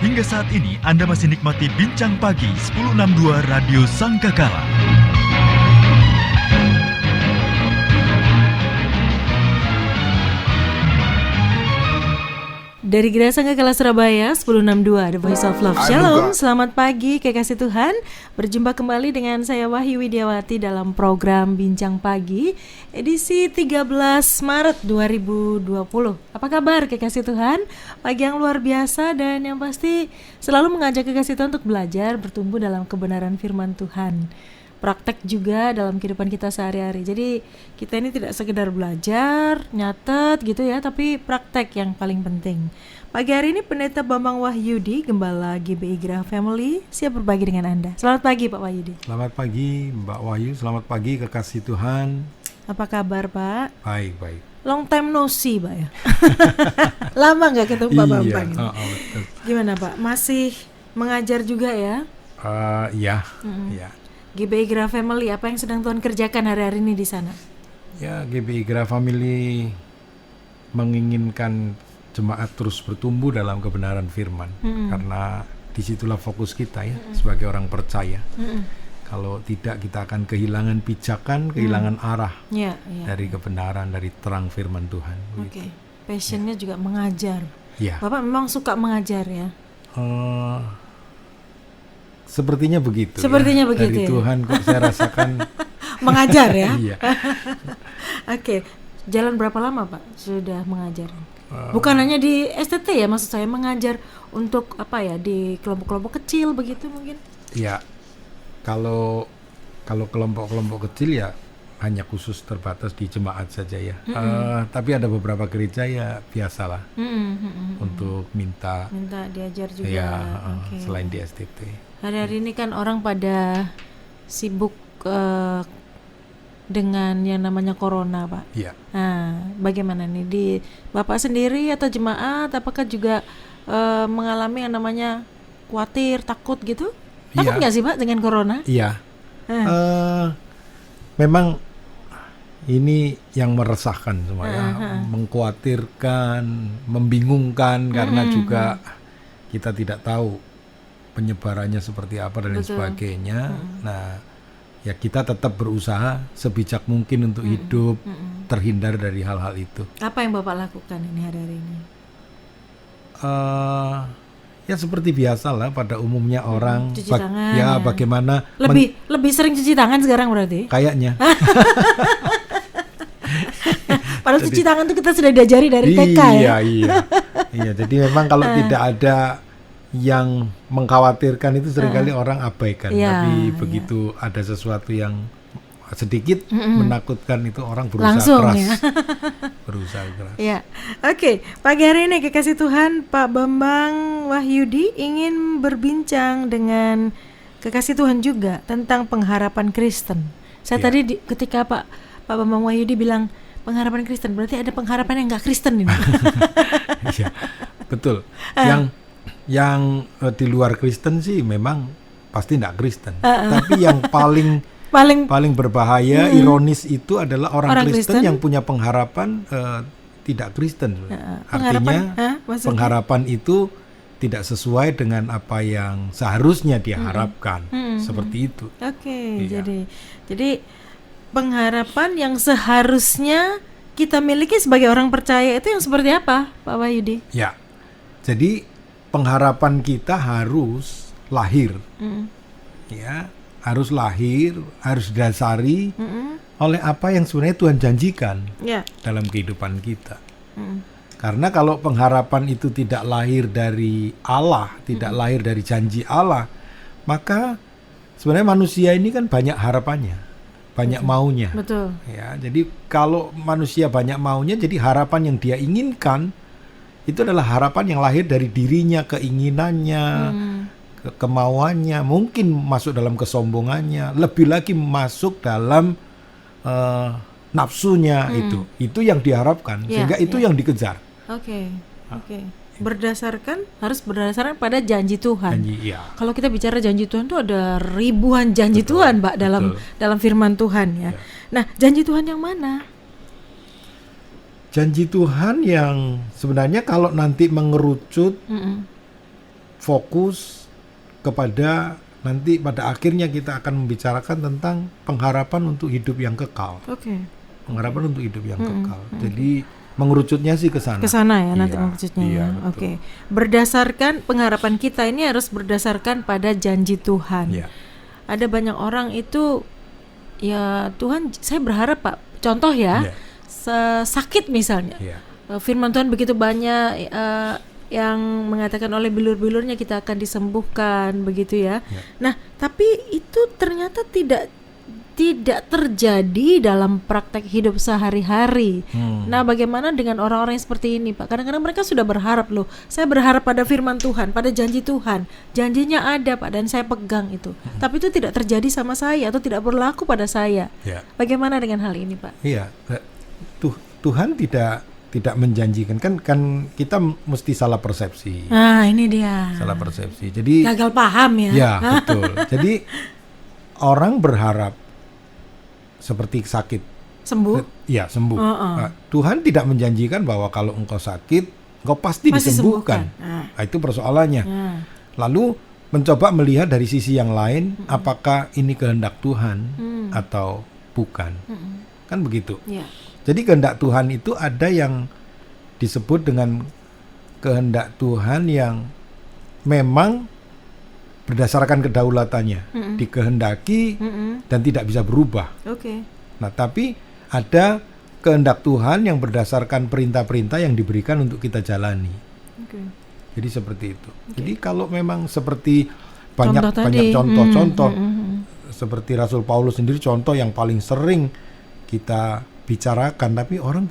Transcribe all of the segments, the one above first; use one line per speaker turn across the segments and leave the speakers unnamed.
Hingga saat ini Anda masih nikmati Bincang Pagi 1062 Radio Sangkakala.
Dari Gereja Sangkakala Surabaya 1062 The Voice of Love. Shalom, selamat pagi kekasih Tuhan. Berjumpa kembali dengan saya Wahyu Widiawati dalam program Bincang Pagi edisi 13 Maret 2020. Apa kabar kekasih Tuhan? Pagi yang luar biasa dan yang pasti selalu mengajak kekasih Tuhan untuk belajar bertumbuh dalam kebenaran firman Tuhan. Praktek juga dalam kehidupan kita sehari-hari. Jadi kita ini tidak sekedar belajar, nyatet gitu ya, tapi praktek yang paling penting. Pagi hari ini Pendeta Bambang Wahyudi, Gembala GBI Graha Family, siap berbagi dengan Anda. Selamat pagi Pak Wahyudi.
Selamat pagi Mbak Wahyu, selamat pagi kekasih Tuhan.
Apa kabar Pak?
Baik.
Long time no see Pak ya. Lama gak ketemu Pak Bambang ini.
Betul.
Gimana Pak? Masih mengajar juga ya?
Iya.
GBI Graha Family, apa yang sedang Tuhan kerjakan hari-hari ini di sana?
Ya, GBI Graha Family menginginkan jemaat terus bertumbuh dalam kebenaran firman, karena disitulah fokus kita ya sebagai orang percaya. Kalau tidak kita akan kehilangan pijakan, kehilangan arah dari kebenaran, dari terang firman Tuhan.
Oke. Passionnya juga mengajar.
Ya.
Bapak memang suka mengajar ya?
Sepertinya begitu.
Sepertinya
ya.
begitu.
Dari
ya?
Tuhan kok saya rasakan
mengajar ya.
Iya.
Oke. Jalan berapa lama Pak sudah mengajar? Bukan hanya di STT ya, maksud saya mengajar untuk apa ya, di kelompok-kelompok kecil begitu mungkin?
Ya. Kalau kelompok-kelompok kecil ya hanya khusus terbatas di jemaat saja ya. Tapi ada beberapa gereja ya biasalah untuk minta
diajar juga.
Ya, selain di STT.
Hari-hari ini kan orang pada sibuk dengan yang namanya corona Pak.
Iya.
Nah, bagaimana nih di Bapak sendiri atau jemaat? Apakah juga mengalami yang namanya khawatir, takut gitu? Takut nggak sih Pak dengan corona?
Iya. Memang ini yang meresahkan semua ya, mengkhawatirkan, membingungkan karena juga kita tidak tahu penyebarannya seperti apa dan lain sebagainya. Nah, ya kita tetap berusaha sebijak mungkin untuk hidup terhindar dari hal-hal itu.
Apa yang Bapak lakukan ini hari-hari ini?
Ya seperti biasa lah pada umumnya orang.
Cuci tangan.
Ya bagaimana?
Lebih sering cuci tangan sekarang berarti?
Kayaknya.
Padahal cuci tangan itu kita sudah diajari dari TK ya.
Iya. Jadi memang kalau tidak ada yang mengkhawatirkan itu seringkali orang abaikan. Tapi begitu ada sesuatu yang sedikit menakutkan itu orang berusaha
langsung,
keras.
Ya.
Berusaha keras.
Ya. Oke, pagi hari ini kekasih Tuhan Pak Bambang Wahyudi ingin berbincang dengan kekasih Tuhan juga tentang pengharapan Kristen. Saya tadi ketika Pak Bambang Wahyudi bilang pengharapan Kristen, berarti ada pengharapan yang enggak Kristen ini.
Iya. Betul. Yang di luar Kristen sih memang pasti enggak Kristen. Tapi yang paling berbahaya, ironis itu adalah orang Kristen yang punya pengharapan tidak Kristen. Artinya pengharapan itu tidak sesuai dengan apa yang seharusnya dia harapkan. Seperti itu.
Oke, jadi pengharapan yang seharusnya kita miliki sebagai orang percaya itu yang seperti apa, Pak Wahyudi?
Ya. Jadi pengharapan kita harus lahir. Ya. Harus lahir, harus didasari oleh apa yang sebenarnya Tuhan janjikan dalam kehidupan kita. Karena kalau pengharapan itu tidak lahir dari Allah, tidak lahir dari janji Allah, maka sebenarnya manusia ini kan banyak harapannya, banyak maunya.
Betul.
Ya, jadi kalau manusia banyak maunya, jadi harapan yang dia inginkan itu adalah harapan yang lahir dari dirinya, keinginannya, kemauannya, mungkin masuk dalam kesombongannya, lebih lagi masuk dalam nafsunya. Itu yang diharapkan, sehingga itu yang dikejar.
Oke. Harus berdasarkan pada janji Tuhan. Kalau kita bicara janji Tuhan itu ada ribuan janji Tuhan, Pak, dalam firman Tuhan ya. Nah, janji Tuhan yang mana?
Janji Tuhan yang sebenarnya kalau nanti mengerucut fokus kepada nanti pada akhirnya kita akan membicarakan tentang pengharapan untuk hidup yang kekal.
Oke.
Pengharapan untuk hidup yang kekal. Jadi mengerucutnya sih ke sana.
Ke sana ya nanti
Iya,
maksudnya.
iya,
Ya.
betul.
Oke. Berdasarkan pengharapan kita ini harus berdasarkan pada janji Tuhan.
Iya.
Ada banyak orang itu ya Tuhan, saya berharap Pak. Contoh ya,
Iya.
sakit misalnya.
Iya.
Firman Tuhan begitu banyak yang mengatakan oleh bilur-bilurnya kita akan disembuhkan begitu ya.
Ya.
Nah, tapi itu ternyata tidak terjadi dalam praktek hidup sehari-hari. Nah, bagaimana dengan orang-orang yang seperti ini, Pak? Kadang-kadang mereka sudah berharap loh. Saya berharap pada firman Tuhan, pada janji Tuhan. Janjinya ada, Pak, dan saya pegang itu. Tapi itu tidak terjadi sama saya atau tidak berlaku pada saya.
Ya.
Bagaimana dengan hal ini, Pak?
Iya. Tuhan tidak menjanjikan, kan kita mesti salah persepsi.
Nah, ini dia.
Salah persepsi. Jadi
Gagal paham ya.
ya, betul. Jadi orang berharap seperti sakit
Sembuh.
ya sembuh.
Uh-uh.
Nah, Tuhan tidak menjanjikan bahwa kalau engkau sakit engkau pasti disembuhkan. Nah, itu persoalannya.
Nah.
Lalu mencoba melihat dari sisi yang lain, apakah ini kehendak Tuhan atau bukan. Kan begitu.
Ya.
Jadi kehendak Tuhan itu ada yang disebut dengan kehendak Tuhan yang memang berdasarkan kedaulatannya, dikehendaki dan tidak bisa berubah.
Oke.
Nah, tapi ada kehendak Tuhan yang berdasarkan perintah-perintah yang diberikan untuk kita jalani.
Oke.
Jadi seperti itu. Jadi kalau memang seperti banyak
Contoh tadi.
contoh-contoh seperti Rasul Paulus sendiri, contoh yang paling sering kita bicarakan, tapi orang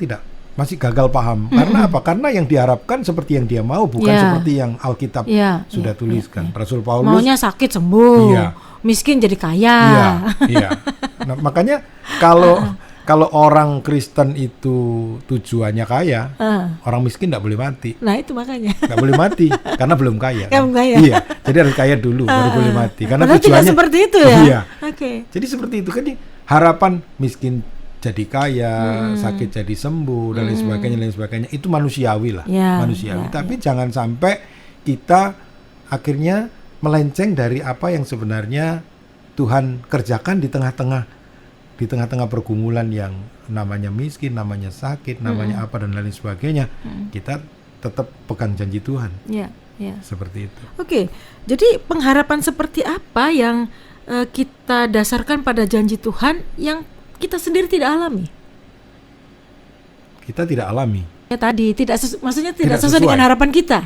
masih gagal paham. Karena apa? Karena yang diharapkan seperti yang dia mau, bukan seperti yang Alkitab sudah tuliskan. Rasul Paulus
maunya sakit sembuh, miskin jadi kaya.
Iya. Nah, makanya kalau orang Kristen itu tujuannya kaya, orang miskin tidak boleh mati.
Nah, itu makanya.
Nggak boleh mati karena belum kaya.
Belum kaya.
Iya. Jadi harus kaya dulu baru boleh mati. Karena
Padahal tidak
tujuannya
seperti itu ya.
Iya.
Oke.
Jadi seperti itu kan, harapan miskin jadi kaya, sakit jadi sembuh dan lain sebagainya itu manusiawi lah, manusiawi. Tapi jangan sampai kita akhirnya melenceng dari apa yang sebenarnya Tuhan kerjakan di tengah-tengah pergumulan yang namanya miskin, namanya sakit, namanya apa dan lain sebagainya. Kita tetap pegang janji Tuhan.
Iya, iya.
Seperti itu.
Oke. Jadi pengharapan seperti apa yang kita dasarkan pada janji Tuhan yang kita sendiri tidak alami?
Kita tidak alami.
Ya tadi maksudnya tidak sesuai dengan harapan kita.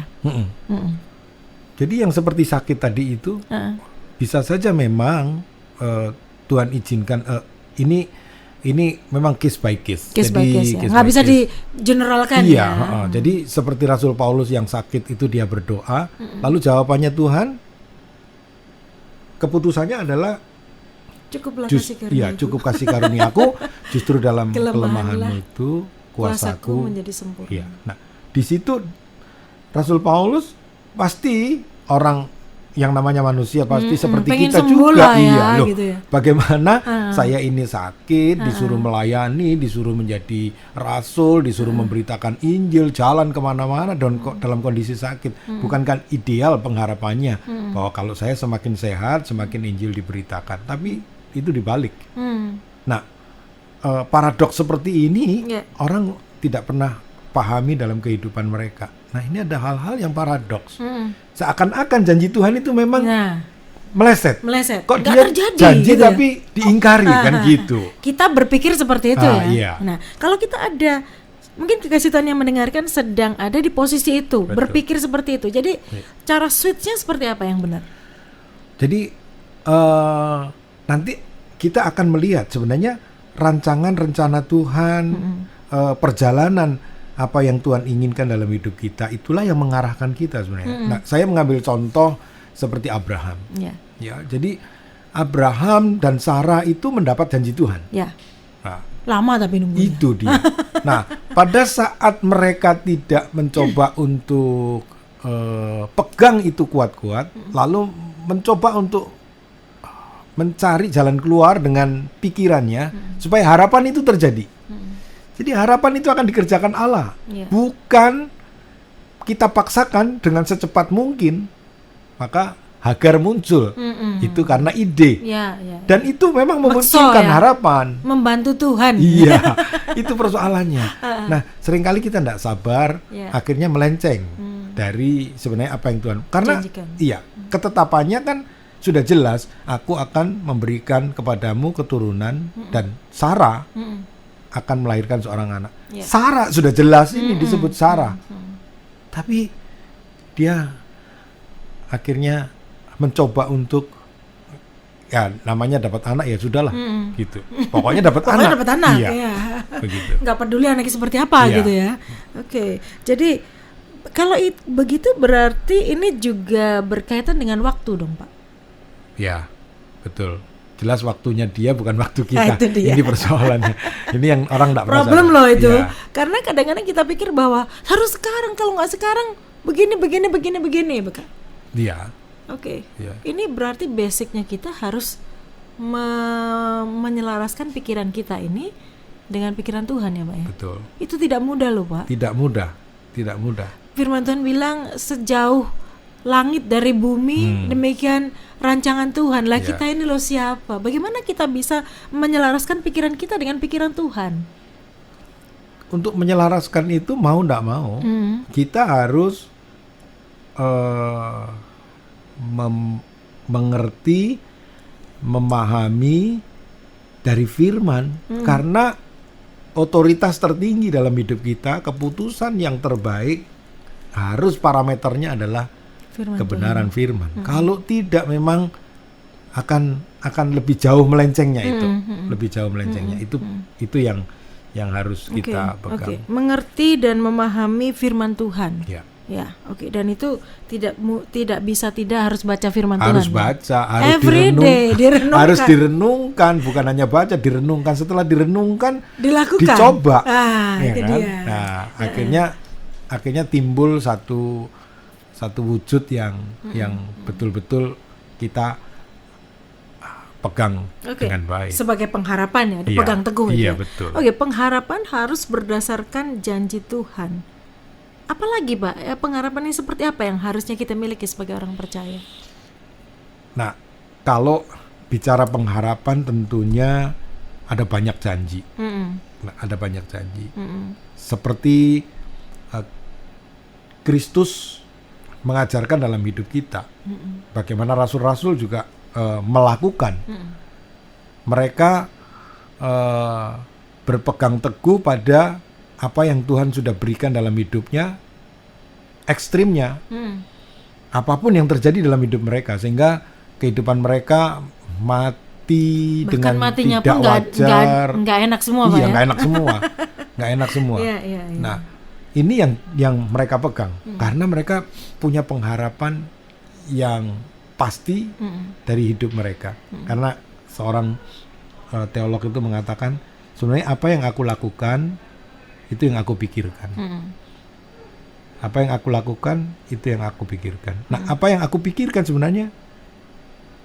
Jadi yang seperti sakit tadi itu bisa saja memang Tuhan izinkan, ini memang case by case.
Case by case ya. Nggak bisa di generalkan
ya.
Jadi
Jadi seperti Rasul Paulus yang sakit itu dia berdoa, lalu jawabannya Tuhan, keputusannya adalah
cukuplah kasih karunia.
Iya, cukup kasih karuniaku, justru dalam kelemahanmu itu
kuasaku menjadi sempurna.
Iya. Nah, di situ Rasul Paulus pasti orang yang namanya manusia pasti seperti
pengen
kita
sembuh
juga.
lah ya,
Iya, loh.
gitu ya.
Bagaimana saya ini sakit, disuruh melayani, disuruh menjadi rasul, disuruh memberitakan Injil, jalan kemana-mana dan kok dalam kondisi sakit. Bukankah ideal pengharapannya bahwa kalau saya semakin sehat, semakin Injil diberitakan. Tapi itu dibalik. Nah, paradoks seperti ini orang tidak pernah pahami dalam kehidupan mereka. Nah, ini ada hal-hal yang paradoks. Seakan-akan janji Tuhan itu memang meleset. Kok
nggak
dia
terjadi,
janji
gitu
tapi diingkari kan gitu.
Kita berpikir seperti itu ya.
Iya.
Nah, kalau kita ada mungkin kekasih Tuhan yang mendengarkan sedang ada di posisi itu, berpikir seperti itu. Jadi cara switch-nya seperti apa yang benar?
Jadi nanti kita akan melihat sebenarnya rancangan rencana Tuhan, perjalanan apa yang Tuhan inginkan dalam hidup kita, itulah yang mengarahkan kita sebenarnya. Nah, saya mengambil contoh seperti Abraham. Ya, jadi Abraham dan Sarah itu mendapat janji Tuhan.
Ya.
Nah,
lama tapi nunggunya.
Itu dia. Nah, pada saat mereka tidak mencoba untuk pegang itu kuat-kuat, lalu mencoba untuk mencari jalan keluar dengan pikirannya supaya harapan itu terjadi. Jadi harapan itu akan dikerjakan Allah, bukan kita paksakan dengan secepat mungkin. maka Hagar muncul. Itu karena ide.
Ya.
Dan itu memang
Makso,
memunculkan
ya?
harapan.
Membantu Tuhan.
Iya, itu persoalannya. Nah, seringkali kita tidak sabar,
Ya.
akhirnya melenceng dari sebenarnya apa yang Tuhan. Karena
Janjikan.
iya, ketetapannya kan sudah jelas, aku akan memberikan kepadamu keturunan dan Sarah akan melahirkan seorang anak.
Ya.
Sarah sudah jelas ini disebut Sarah. Tapi dia akhirnya mencoba untuk ya namanya dapat anak ya sudahlah gitu. Pokoknya dapat anak.
Dapat anak.
Iya.
Ya.
Begitu.
Nggak peduli anaknya seperti apa
Iya.
gitu ya. Oke. Jadi kalau begitu berarti ini juga berkaitan dengan waktu dong, Pak.
Ya, betul. Jelas waktunya dia bukan waktu kita.
Nah, itu dia.
Ini persoalannya. Ini yang orang tidak pernah
Problem
sadar.
loh itu.
Iya.
Karena kadang-kadang kita pikir bahwa harus sekarang, kalau nggak sekarang begini.
Iya.
Oke.
Iya.
Ini berarti basicnya kita harus menyelaraskan pikiran kita ini dengan pikiran Tuhan ya, Pak ya.
Betul.
Itu tidak mudah loh, Pak.
Tidak mudah.
Firman Tuhan bilang sejauh langit dari bumi, demikian rancangan Tuhan. Lah
Ya.
kita ini loh siapa? Bagaimana kita bisa menyelaraskan pikiran kita dengan pikiran Tuhan?
Untuk menyelaraskan itu mau tidak mau, kita harus mengerti, memahami dari firman, karena otoritas tertinggi dalam hidup kita, keputusan yang terbaik harus parameternya adalah
Firman
kebenaran firman. Kalau tidak memang akan lebih jauh melencengnya itu, lebih jauh melencengnya. Itu yang harus
Tuhan.
kita
Oke.
pegang.
Mengerti dan memahami firman Tuhan.
Ya.
Ya, oke. Dan itu tidak bisa tidak harus baca firman
Harus
Tuhan.
baca, harus
Every day, direnungkan.
harus direnungkan, bukan hanya baca, direnungkan. Setelah direnungkan,
Dilakukan.
dicoba.
Ah,
Ya
itu
kan?
dia.
Nah, akhirnya timbul satu wujud yang betul-betul kita pegang
Oke.
dengan baik.
Sebagai pengharapan ya, dipegang
Iya,
teguh
iya,
ya.
betul.
Oke, pengharapan harus berdasarkan janji Tuhan. Apalagi, Pak, pengharapan ini seperti apa yang harusnya kita miliki sebagai orang percaya?
Nah, kalau bicara pengharapan tentunya ada banyak janji. Nah, ada banyak janji. Seperti Kristus mengajarkan dalam hidup kita. Bagaimana rasul-rasul juga melakukan. Mereka berpegang teguh pada apa yang Tuhan sudah berikan dalam hidupnya, ekstrimnya, apapun yang terjadi dalam hidup mereka, sehingga kehidupan mereka mati
Bahkan
dengan
matinya
tidak
pun
wajar.
nggak enak semua, Pak
Iya,
ya.
nggak enak semua, nggak enak semua.
Iya.
Nah, ini yang mereka pegang, karena mereka punya pengharapan yang pasti dari hidup mereka. Karena seorang teolog itu mengatakan, sebenarnya apa yang aku lakukan itu yang aku pikirkan. Apa yang aku lakukan itu yang aku pikirkan. Nah, apa yang aku pikirkan sebenarnya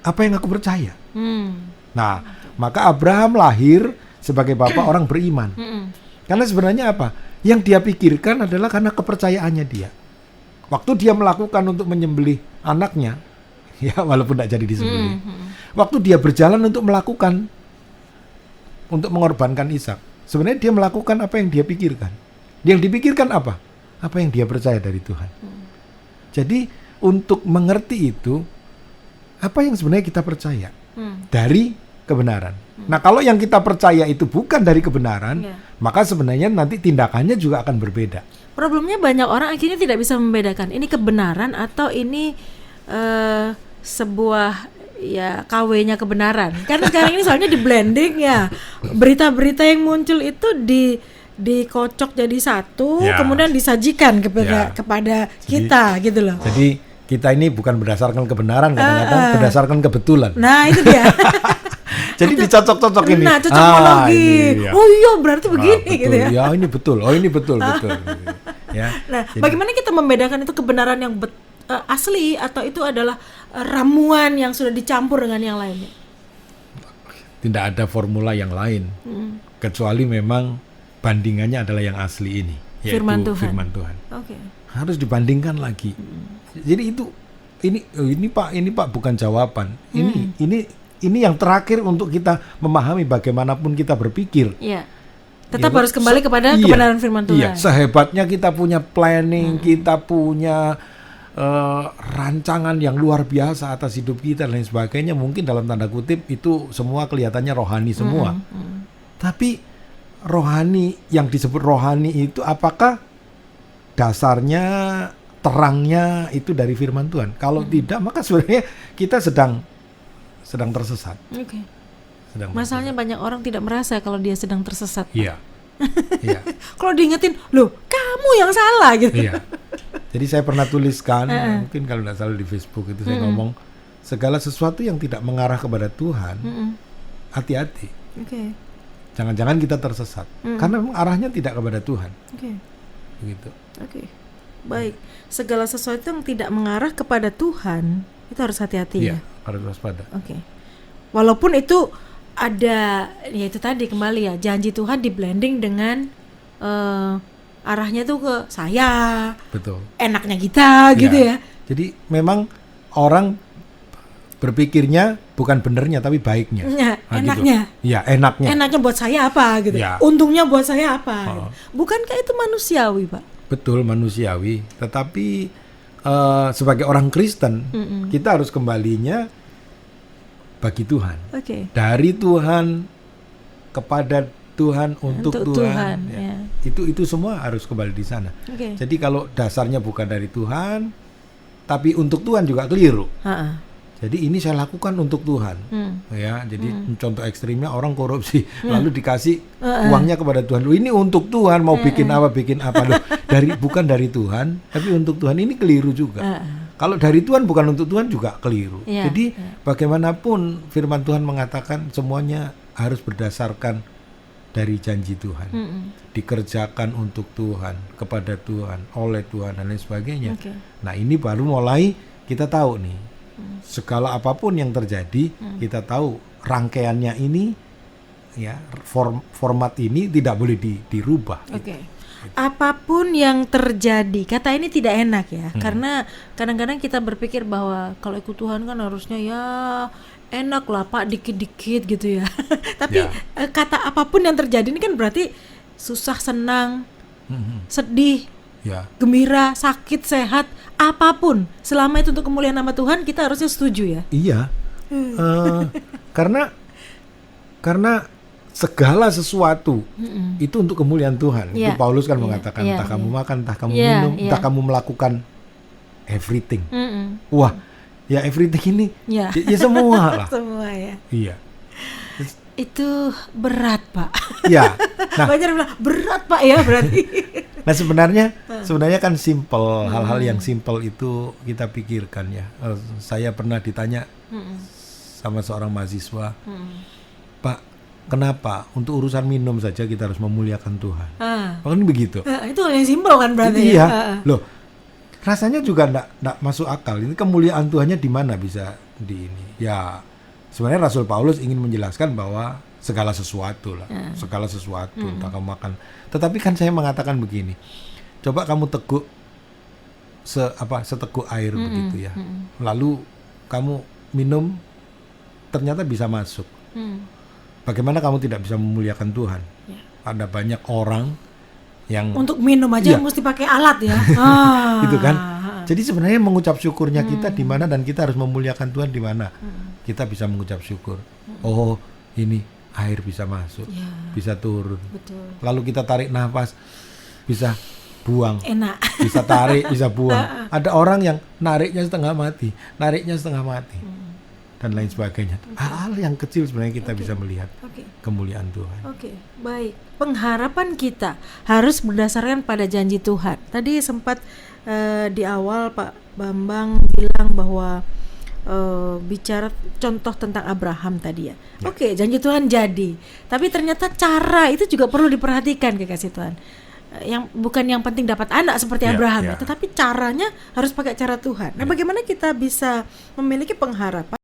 apa yang aku percaya. Nah, maka Abraham lahir sebagai bapak orang beriman. Karena sebenarnya apa? Yang dia pikirkan adalah karena kepercayaannya dia. Waktu dia melakukan untuk menyembelih anaknya, ya walaupun tidak jadi disembelih. Waktu dia berjalan untuk mengorbankan Ishak, sebenarnya dia melakukan apa yang dia pikirkan. Yang dipikirkan apa? Apa yang dia percaya dari Tuhan. Jadi untuk mengerti itu, apa yang sebenarnya kita percaya dari kebenaran. Nah, kalau yang kita percaya itu bukan dari kebenaran, maka sebenarnya nanti tindakannya juga akan berbeda.
Problemnya banyak orang akhirnya tidak bisa membedakan ini kebenaran atau ini sebuah ya KW-nya kebenaran. Karena sekarang ini soalnya di blending ya. Berita-berita yang muncul itu dikocok jadi satu, kemudian disajikan kepada kita gitu loh.
Jadi kita ini bukan berdasarkan kebenaran, kadang-kadang berdasarkan kebetulan.
Nah, itu dia.
Jadi dicocok-cocok ini.
Nah, cocokologi. Oh iya, berarti begini
betul.
gitu ya.
Ya, ini betul. Oh, ini betul. Ya.
Nah, bagaimana kita membedakan itu kebenaran yang asli atau itu adalah ramuan yang sudah dicampur dengan yang lainnya?
Tidak ada formula yang lain. Kecuali memang bandingannya adalah yang asli ini, yaitu
Firman Tuhan.
Firman Tuhan.
Oke.
Harus dibandingkan lagi. Jadi ini Pak bukan jawaban. Ini yang terakhir untuk kita memahami bagaimanapun kita berpikir.
Iya. Tetap harus kembali kepada kebenaran firman Tuhan.
Iya, sehebatnya kita punya planning, kita punya rancangan yang luar biasa atas hidup kita dan lain sebagainya, mungkin dalam tanda kutip itu semua kelihatannya rohani semua. Tapi rohani, yang disebut rohani itu apakah dasarnya, terangnya itu dari firman Tuhan? Kalau tidak, maka sebenarnya kita sedang tersesat.
Oke. Masalahnya banyak orang tidak merasa kalau dia sedang tersesat.
Iya. Iya.
Kalau diingetin, loh kamu yang salah gitu.
Iya. Jadi saya pernah tuliskan, mungkin kalau tidak salah di Facebook itu saya ngomong, segala sesuatu yang tidak mengarah kepada Tuhan, hati-hati.
Oke.
Jangan-jangan kita tersesat, karena memang arahnya tidak kepada Tuhan.
Oke.
Begitu.
Oke. Baik. Segala sesuatu yang tidak mengarah kepada Tuhan itu harus hati-hati ya.
Harus waspada.
Oke. Walaupun itu ada, ya itu tadi kembali ya, janji Tuhan di blending dengan arahnya tuh ke saya,
betul,
enaknya kita gitu ya.
Jadi memang orang berpikirnya bukan benernya tapi baiknya.
Ya, enaknya.
Gitu. Ya, enaknya.
Enaknya buat saya apa gitu.
Ya.
Untungnya buat saya apa. Gitu. Bukankah itu manusiawi, Pak?
Betul, manusiawi. Tetapi sebagai orang Kristen, kita harus kembalinya bagi Tuhan.
Okay.
Dari Tuhan kepada Tuhan untuk Tuhan.
Ya.
Itu semua harus kembali di sana.
Okay.
Jadi kalau dasarnya bukan dari Tuhan, tapi untuk Tuhan juga keliru. Jadi ini saya lakukan untuk Tuhan. Ya, jadi contoh ekstrimnya orang korupsi, lalu dikasih uangnya kepada Tuhan. Loh, ini untuk Tuhan, mau bikin apa loh. Bukan dari Tuhan, tapi untuk Tuhan, ini keliru juga. Kalau dari Tuhan bukan untuk Tuhan juga keliru. Jadi bagaimanapun firman Tuhan mengatakan semuanya harus berdasarkan dari janji Tuhan, dikerjakan untuk Tuhan, kepada Tuhan, oleh Tuhan dan lain sebagainya. Nah ini baru mulai kita tahu nih, segala apapun yang terjadi, kita tahu rangkaiannya ini, ya format ini tidak boleh dirubah.
Apapun yang terjadi, kata ini tidak enak ya, karena kadang-kadang kita berpikir bahwa kalau ikut Tuhan kan harusnya ya enak lah Pak, dikit-dikit gitu ya. Tapi kata apapun yang terjadi ini kan berarti susah, senang, sedih, gembira, sakit, sehat, apapun, selama itu untuk kemuliaan nama Tuhan, kita harusnya setuju ya.
Iya, karena segala sesuatu itu untuk kemuliaan Tuhan. Itu Paulus kan mengatakan, entah kamu makan, entah kamu minum, entah kamu melakukan everything. Wah, ya everything ini ya semua lah.
Semua ya.
Iya.
Itu berat Pak.
Iya. Nah,
banyak yang bilang berat Pak ya berarti.
Nah sebenarnya kan simple, hal-hal yang simple itu kita pikirkan ya. Saya pernah ditanya sama seorang mahasiswa, Pak, kenapa untuk urusan minum saja kita harus memuliakan Tuhan? Makanya begitu.
Itu yang simpel kan berarti.
Iya. Loh, rasanya juga enggak masuk akal. Ini kemuliaan Tuhannya di mana bisa di ini? Ya, sebenarnya Rasul Paulus ingin menjelaskan bahwa segala sesuatu lah, segala sesuatu, entah kamu makan. Tetapi kan saya mengatakan begini. Coba kamu teguk seteguk air begitu ya. Lalu kamu minum, ternyata bisa masuk. Bagaimana kamu tidak bisa memuliakan Tuhan? Ada banyak orang yang
untuk minum aja mesti pakai alat ya.
Gitu kan? Jadi sebenarnya mengucap syukurnya kita di mana, dan kita harus memuliakan Tuhan di mana. Kita bisa mengucap syukur. Oh, ini air bisa masuk, bisa turun.
Betul.
Lalu kita tarik nafas, bisa buang.
Enak.
Bisa tarik, bisa buang. Ada orang yang nariknya setengah mati, dan lain sebagainya. Hal-hal yang kecil sebenarnya kita bisa melihat kemuliaan Tuhan.
Baik. Pengharapan kita harus berdasarkan pada janji Tuhan. Tadi sempat di awal Pak Bambang bilang bahwa bicara contoh tentang Abraham tadi ya. Janji Tuhan jadi. Tapi ternyata cara itu juga perlu diperhatikan, kekasih Tuhan. Yang bukan yang penting dapat anak seperti Abraham, tetapi caranya harus pakai cara Tuhan. Nah, bagaimana kita bisa memiliki pengharapan